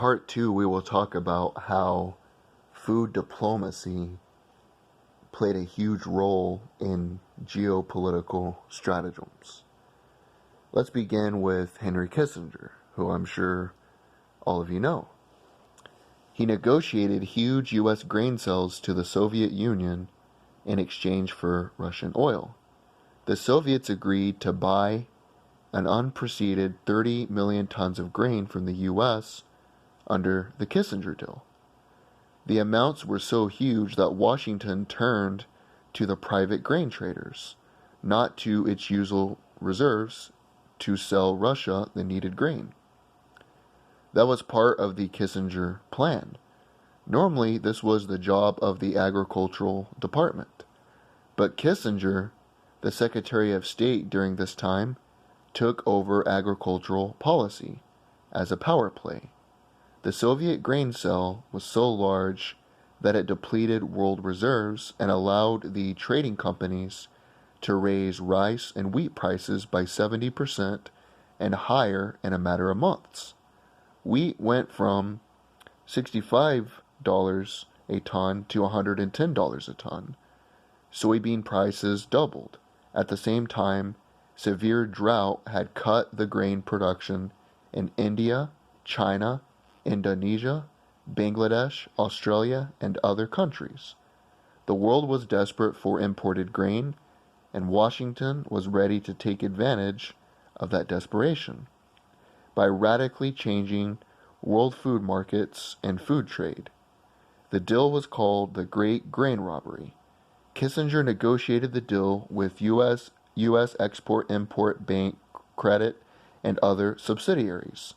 part two, we will talk about how food diplomacy played a huge role in geopolitical stratagems. Let's begin with Henry Kissinger, who I'm sure all of you know. He negotiated huge U.S. grain sales to the Soviet Union in exchange for Russian oil. The Soviets agreed to buy an unprecedented 30 million tons of grain from the U.S. under the Kissinger deal. The amounts were so huge that Washington turned to the private grain traders, not to its usual reserves, to sell Russia the needed grain. That was part of the Kissinger plan. Normally, this was the job of the Agricultural Department. But Kissinger, the Secretary of State during this time, took over agricultural policy as a power play. The Soviet grain sale was so large that it depleted world reserves and allowed the trading companies to raise rice and wheat prices by 70% and higher in a matter of months. Wheat went from $65 a ton to $110 a ton. Soybean prices doubled. At the same time, severe drought had cut the grain production in India, China, Indonesia, Bangladesh, Australia, and other countries. The world was desperate for imported grain, and Washington was ready to take advantage of that desperation by radically changing world food markets and food trade. The deal was called the Great Grain Robbery. Kissinger negotiated the deal with U.S. Export-Import Bank Credit and other subsidiaries.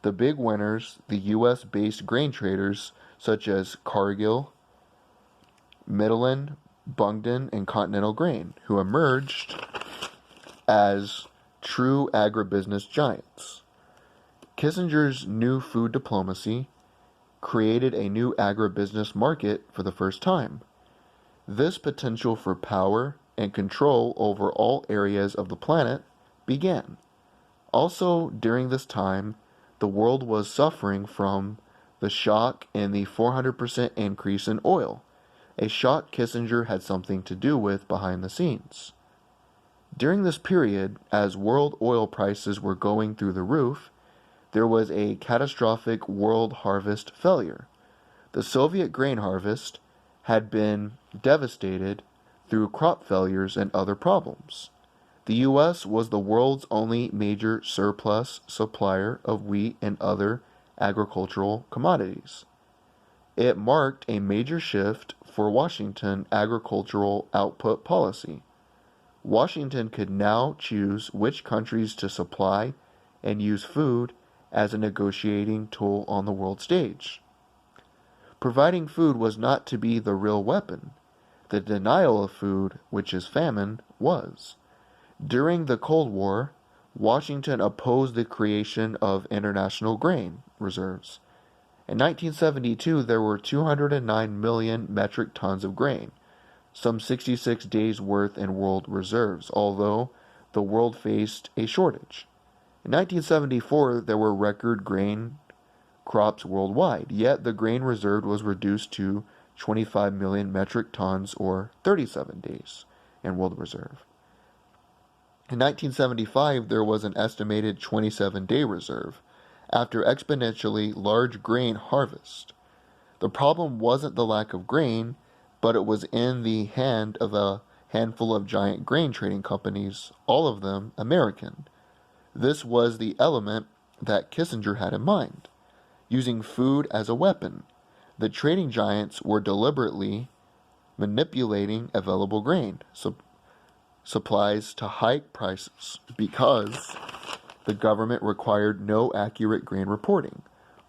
The big winners, the U.S.-based grain traders such as Cargill, Midland, Bungden, and Continental Grain, who emerged as true agribusiness giants. Kissinger's new food diplomacy created a new agribusiness market for the first time. This potential for power and control over all areas of the planet began. Also, during this time, the world was suffering from the shock in the 400% increase in oil, a shock Kissinger had something to do with behind the scenes. During this period, as world oil prices were going through the roof, there was a catastrophic world harvest failure. The Soviet grain harvest had been devastated through crop failures and other problems. The U.S. was the world's only major surplus supplier of wheat and other agricultural commodities. It marked a major shift for Washington agricultural output policy. Washington could now choose which countries to supply and use food as a negotiating tool on the world stage. Providing food was not to be the real weapon. The denial of food, which is famine, was. During the Cold War, Washington opposed the creation of international grain reserves. In 1972, there were 209 million metric tons of grain, some 66 days' worth in world reserves, although the world faced a shortage. In 1974, there were record grain crops worldwide, yet the grain reserve was reduced to 25 million metric tons, or 37 days, in world reserve. In 1975, there was an estimated 27-day reserve, after exponentially large grain harvest. The problem wasn't the lack of grain, but it was in the hand of a handful of giant grain trading companies, all of them American. This was the element that Kissinger had in mind, using food as a weapon. The trading giants were deliberately manipulating available grain supplies to hike prices because the government required no accurate grain reporting.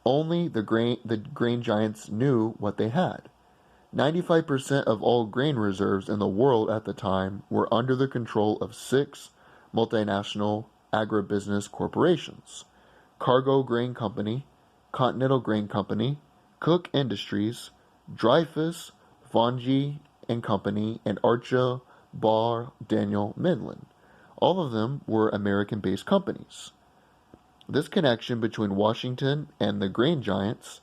Only the grain giants knew what they had. 95% of all grain reserves in the world at the time were under the control of 6 multinational agribusiness corporations: Cargill Grain Company, Continental Grain Company, Cook Industries, Dreyfus, Vongi and Company, and Archibald Daniel Midland. All of them were American-based companies. This connection between Washington and the grain giants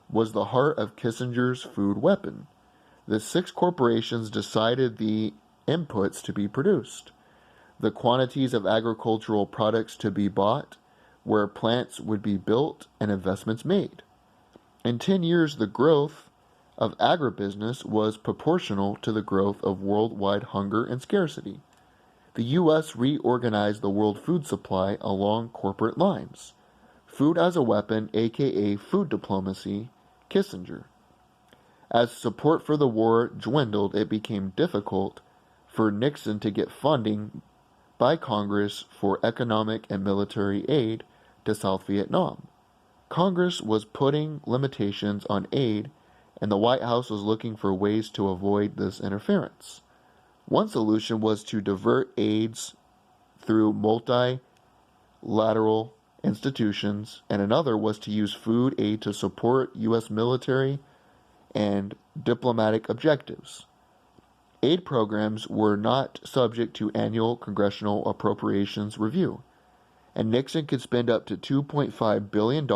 was the heart of Kissinger's food weapon. The 6 corporations decided the inputs to be produced, the quantities of agricultural products to be bought, where plants would be built, and investments made. In 10 years, the growth of agribusiness was proportional to the growth of worldwide hunger and scarcity. The U.S. reorganized the world food supply along corporate lines. Food as a weapon, aka food diplomacy, Kissinger. As support for the war dwindled, it became difficult for Nixon to get funding by Congress for economic and military aid to South Vietnam. Congress was putting limitations on aid, and the White House was looking for ways to avoid this interference. One solution was to divert aids through multilateral institutions, and another was to use food aid to support U.S. military and diplomatic objectives. Aid programs were not subject to annual congressional appropriations review, and Nixon could spend up to $2.5 billion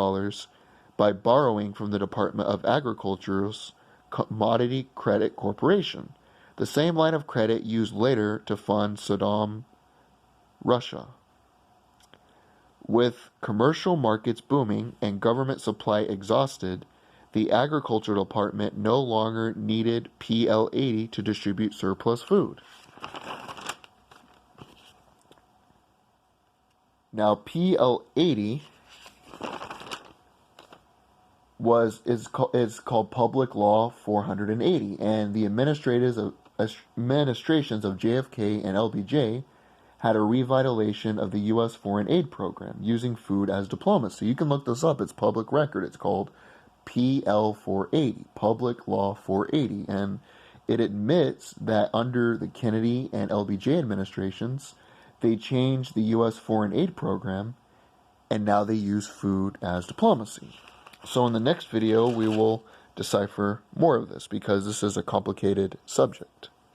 by borrowing from the Department of Agriculture's Commodity Credit Corporation, the same line of credit used later to fund Saddam Russia. With commercial markets booming and government supply exhausted, the Agriculture Department no longer needed PL-80 to distribute surplus food. Now, PL-80 is called Public Law 480, and the administrations of JFK and LBJ had a revitalization of the U.S. foreign aid program using food as diplomacy. You can look this up. It's public record. It's called PL 480, Public Law 480, and it admits that under the Kennedy and LBJ administrations, they changed the U.S. foreign aid program, and now they use food as diplomacy. So in the next video, we will decipher more of this because this is a complicated subject.